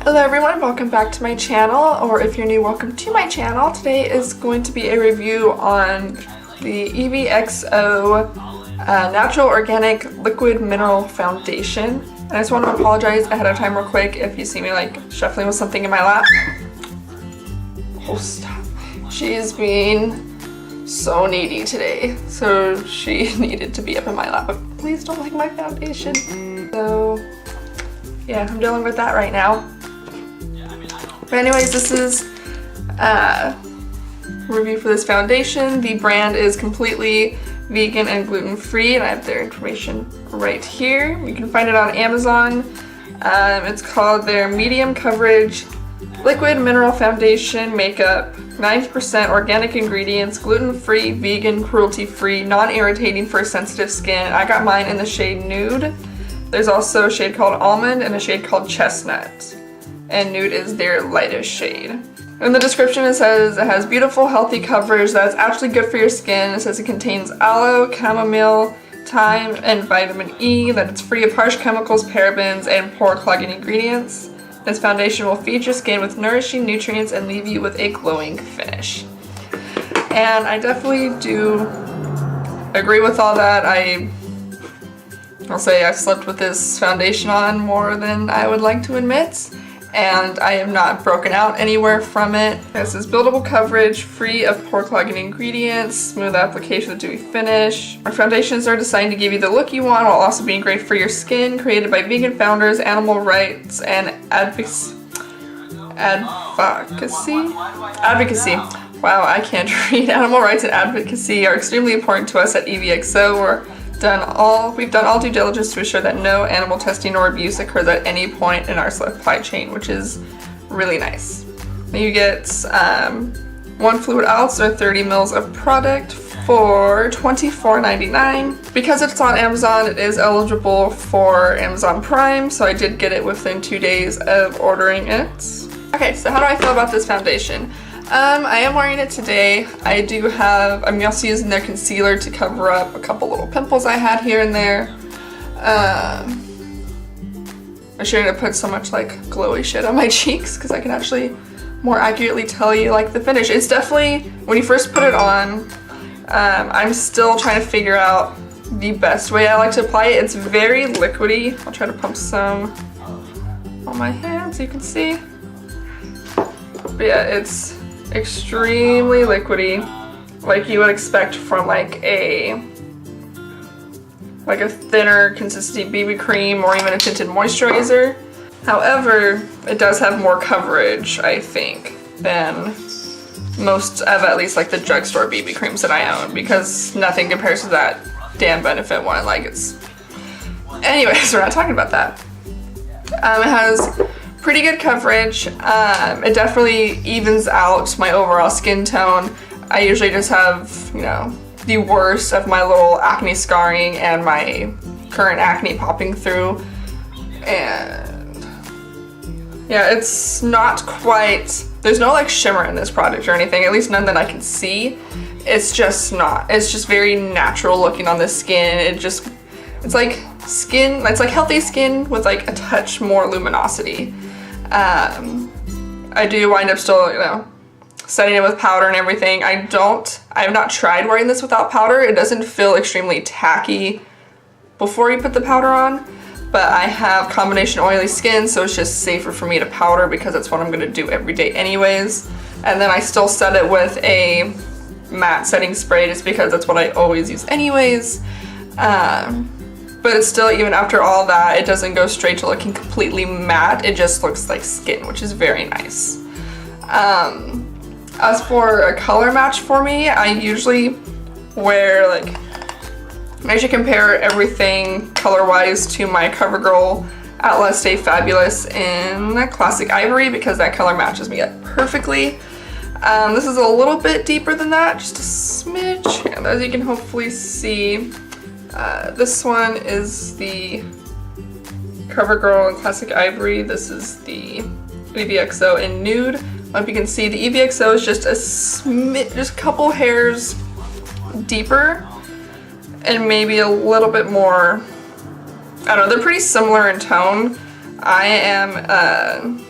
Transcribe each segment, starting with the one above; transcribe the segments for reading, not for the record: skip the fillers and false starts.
Hello everyone, welcome back to my channel, or if you're new, welcome to my channel. Today is going to be a review on the EVXO Natural Organic Liquid Mineral Foundation. And I just want to apologize ahead of time real quick if you see me like shuffling with something in my lap. Oh, stop. She's being so needy today, so she needed to be up in my lap, but please don't like my foundation. So yeah, I'm dealing with that right now. But anyways, this is a review for this foundation. The brand is completely vegan and gluten-free, and I have their information right here. You can find it on Amazon. It's called their Medium Coverage Liquid Mineral Foundation Makeup. 90% organic ingredients, gluten-free, vegan, cruelty-free, non-irritating for sensitive skin. I got mine in the shade Nude. There's also a shade called Almond and a shade called Chestnut. And Nude is their lightest shade. In the description it says it has beautiful, healthy coverage that's actually good for your skin. It says it contains aloe, chamomile, thyme, and vitamin E, that it's free of harsh chemicals, parabens, and pore clogging ingredients. This foundation will feed your skin with nourishing nutrients and leave you with a glowing finish. And I definitely do agree with all that. I'll say I've slept with this foundation on more than I would like to admit, and I am not broken out anywhere from it. This is buildable coverage, free of pore clogging ingredients, smooth application with dewy finish. Our foundations are designed to give you the look you want while also being great for your skin, created by vegan founders, animal rights, and advocacy. Wow, I can't read. Animal rights and advocacy are extremely important to us at EVXO. We've done all due diligence to ensure that no animal testing or abuse occurs at any point in our supply chain, which is really nice. You get 1 fluid ounce or 30 mils of product for $24.99. Because it's on Amazon, it is eligible for Amazon Prime, so I did get it within 2 days of ordering it. Okay, so how do I feel about this foundation? I am wearing it today. I'm also using their concealer to cover up a couple little pimples I had here and there. I shouldn't have put so much like glowy shit on my cheeks because I can actually more accurately tell you like the finish. It's definitely, when you first put it on, I'm still trying to figure out the best way I like to apply it. It's very liquidy. I'll try to pump some on my hands so you can see. But yeah, it's extremely liquidy, like you would expect from like a thinner consistency BB cream or even a tinted moisturizer. However, it does have more coverage, I think, than most of at least like the drugstore BB creams that I own, because nothing compares to that damn Benefit one. Like anyways, we're not talking about that. It has pretty good coverage. It definitely evens out my overall skin tone. I usually just have, you know, the worst of my little acne scarring and my current acne popping through. And yeah, it's not quite, there's no like shimmer in this product or anything, at least none that I can see. It's just very natural looking on the skin. It's like healthy skin with like a touch more luminosity. I do wind up still, you know, setting it with powder and everything. I have not tried wearing this without powder. It doesn't feel extremely tacky before you put the powder on, but I have combination oily skin, so it's just safer for me to powder because that's what I'm going to do every day anyways. And then I still set it with a matte setting spray just because that's what I always use anyways. But it's still, even after all that, it doesn't go straight to looking completely matte. It just looks like skin, which is very nice. As for a color match for me, I usually wear I usually compare everything color-wise to my CoverGirl Atlas Stay Fabulous in Classic Ivory because that color matches me up perfectly. This is a little bit deeper than that, just a smidge. And as you can hopefully see, this one is the CoverGirl in Classic Ivory. This is the EVXO in Nude. If you can see, the EVXO is just just a couple hairs deeper and maybe a little bit more, I don't know, they're pretty similar in tone. I am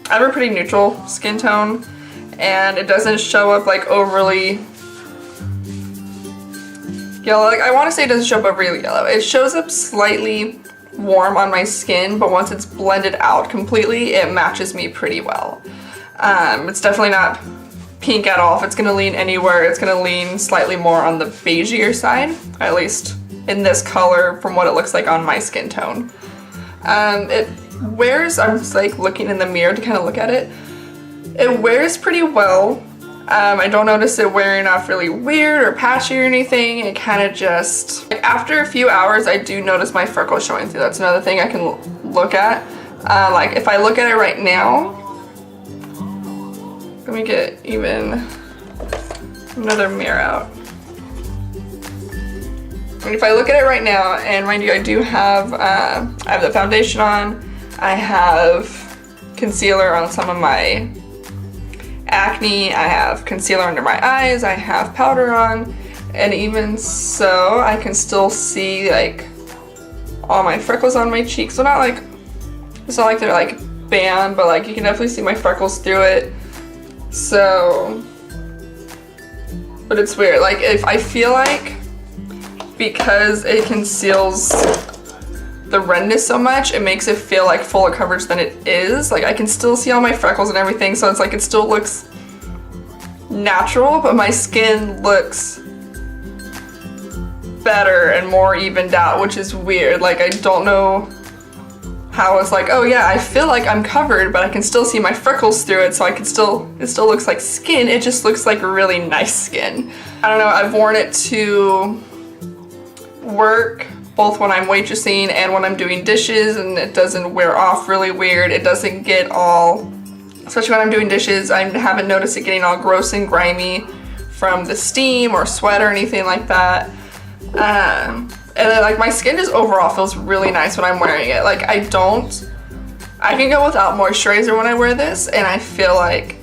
I have a pretty neutral skin tone, and it doesn't show up like overly yellow. Like, I want to say it doesn't show up overly yellow. It shows up slightly warm on my skin, but once it's blended out completely, it matches me pretty well. It's definitely not pink at all. If it's gonna lean anywhere, it's gonna lean slightly more on the beigeier side, at least in this color from what it looks like on my skin tone. It wears, I'm just like looking in the mirror to kind of look at it. It wears pretty well. I don't notice it wearing off really weird or patchy or anything. It kind of just, like, after a few hours, I do notice my freckles showing through. That's another thing I can look at. Like, if I look at it right now, let me get even another mirror out. And if I look at it right now, and mind you, I do have, I have the foundation on, I have concealer on some of my acne, I have concealer under my eyes, I have powder on, and even so, I can still see like all my freckles on my cheeks. So not like, it's not like they're like bam, but like you can definitely see my freckles through it. So, but it's weird. Like, if I feel like because it conceals the redness so much, it makes it feel like fuller coverage than it is. Like, I can still see all my freckles and everything, so it's like it still looks natural, but my skin looks better and more evened out, which is weird. Like, I don't know how it's like, oh yeah, I feel like I'm covered, but I can still see my freckles through it, so I can still, it still looks like skin. It just looks like really nice skin. I don't know, I've worn it to work, both when I'm waitressing and when I'm doing dishes, and it doesn't wear off really weird. It doesn't get all, especially when I'm doing dishes, I haven't noticed it getting all gross and grimy from the steam or sweat or anything like that. And then like my skin just overall feels really nice when I'm wearing it. Like, I can go without moisturizer when I wear this, and I feel like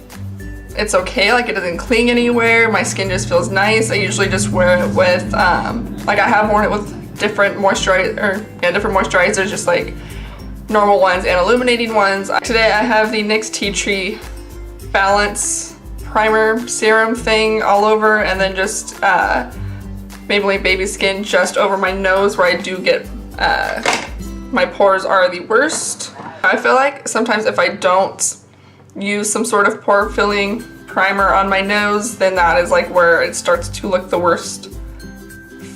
it's okay. Like, it doesn't cling anywhere. My skin just feels nice. I usually just wear it with, like, I have worn it with different moisturizers, just like normal ones and illuminating ones. Today I have the NYX Tea Tree Balance Primer Serum thing all over, and then just Maybelline Baby Skin just over my nose, where I do get, my pores are the worst. I feel like sometimes if I don't use some sort of pore filling primer on my nose, then that is like where it starts to look the worst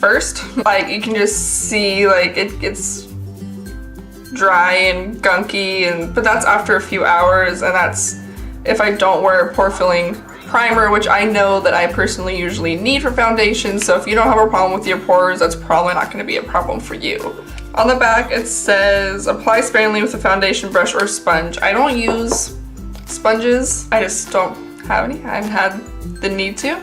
first. Like, you can just see like it gets dry and gunky, but that's after a few hours, and that's if I don't wear a pore filling primer, which I know that I personally usually need for foundation. So if you don't have a problem with your pores, that's probably not going to be a problem for you. On the back it says apply sparingly with a foundation brush or sponge. I don't use sponges, I just don't have any. I haven't had the need to.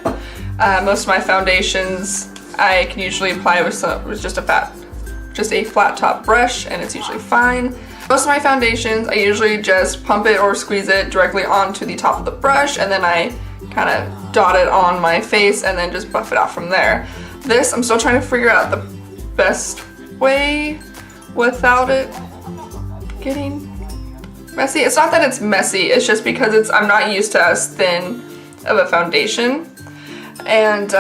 Most of my foundations I can usually apply with just a flat top brush, and it's usually fine. Most of my foundations, I usually just pump it or squeeze it directly onto the top of the brush, and then I kind of dot it on my face and then just buff it out from there. This, I'm still trying to figure out the best way without it getting messy. It's not that it's messy, it's just because I'm not used to as thin of a foundation. And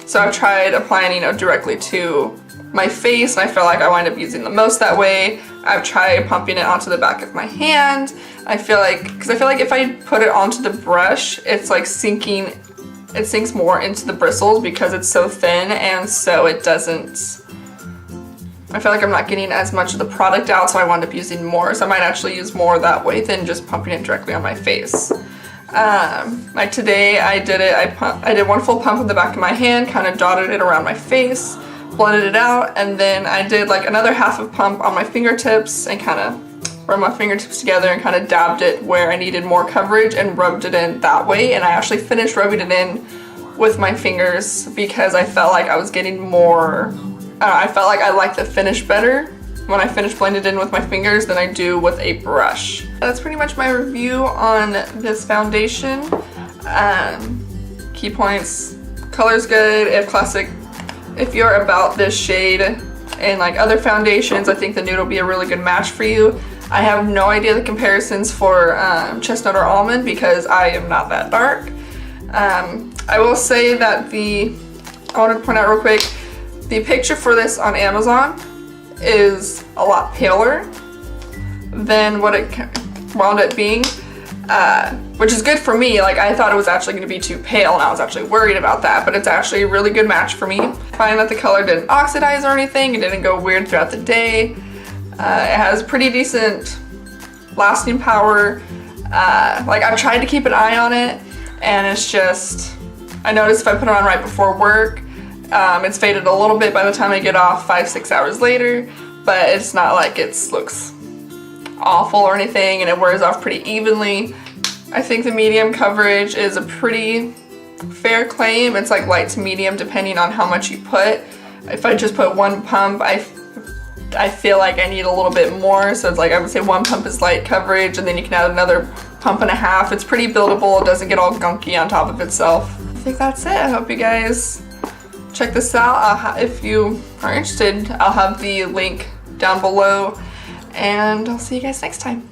so I've tried applying, directly to my face, and I feel like I wind up using the most that way. I've tried pumping it onto the back of my hand. I feel like if I put it onto the brush, it's like it sinks more into the bristles because it's so thin, and so it doesn't, I feel like I'm not getting as much of the product out, so I wind up using more. So I might actually use more that way than just pumping it directly on my face. Like today I did it, I did one full pump in the back of my hand, kind of dotted it around my face, blended it out, and then I did like another half of pump on my fingertips and kind of rubbed my fingertips together and kind of dabbed it where I needed more coverage and rubbed it in that way. And I actually finished rubbing it in with my fingers because I felt like I was getting more, I felt like I liked the finish better when I finish blending it in with my fingers than I do with a brush. That's pretty much my review on this foundation. Key points, color's good, if you're about this shade and like other foundations, I think the nude will be a really good match for you. I have no idea the comparisons for chestnut or almond because I am not that dark. I will say that I wanted to point out real quick, the picture for this on Amazon is a lot paler than what it wound up being, which is good for me. Like, I thought it was actually going to be too pale and I was actually worried about that, but it's actually a really good match for me. I find that the color didn't oxidize or anything, it didn't go weird throughout the day. It has pretty decent lasting power. Like, I've tried to keep an eye on it, and it's just, I noticed if I put it on right before work, it's faded a little bit by the time I get off 5-6 hours later, but it's not like it looks awful or anything, and it wears off pretty evenly. I think the medium coverage is a pretty fair claim. It's like light to medium depending on how much you put. If I just put one pump, I feel like I need a little bit more, so it's like I would say one pump is light coverage, and then you can add another pump and a half. It's pretty buildable, it doesn't get all gunky on top of itself. I think that's it. I hope you guys check this out. If you are interested, I'll have the link down below, and I'll see you guys next time.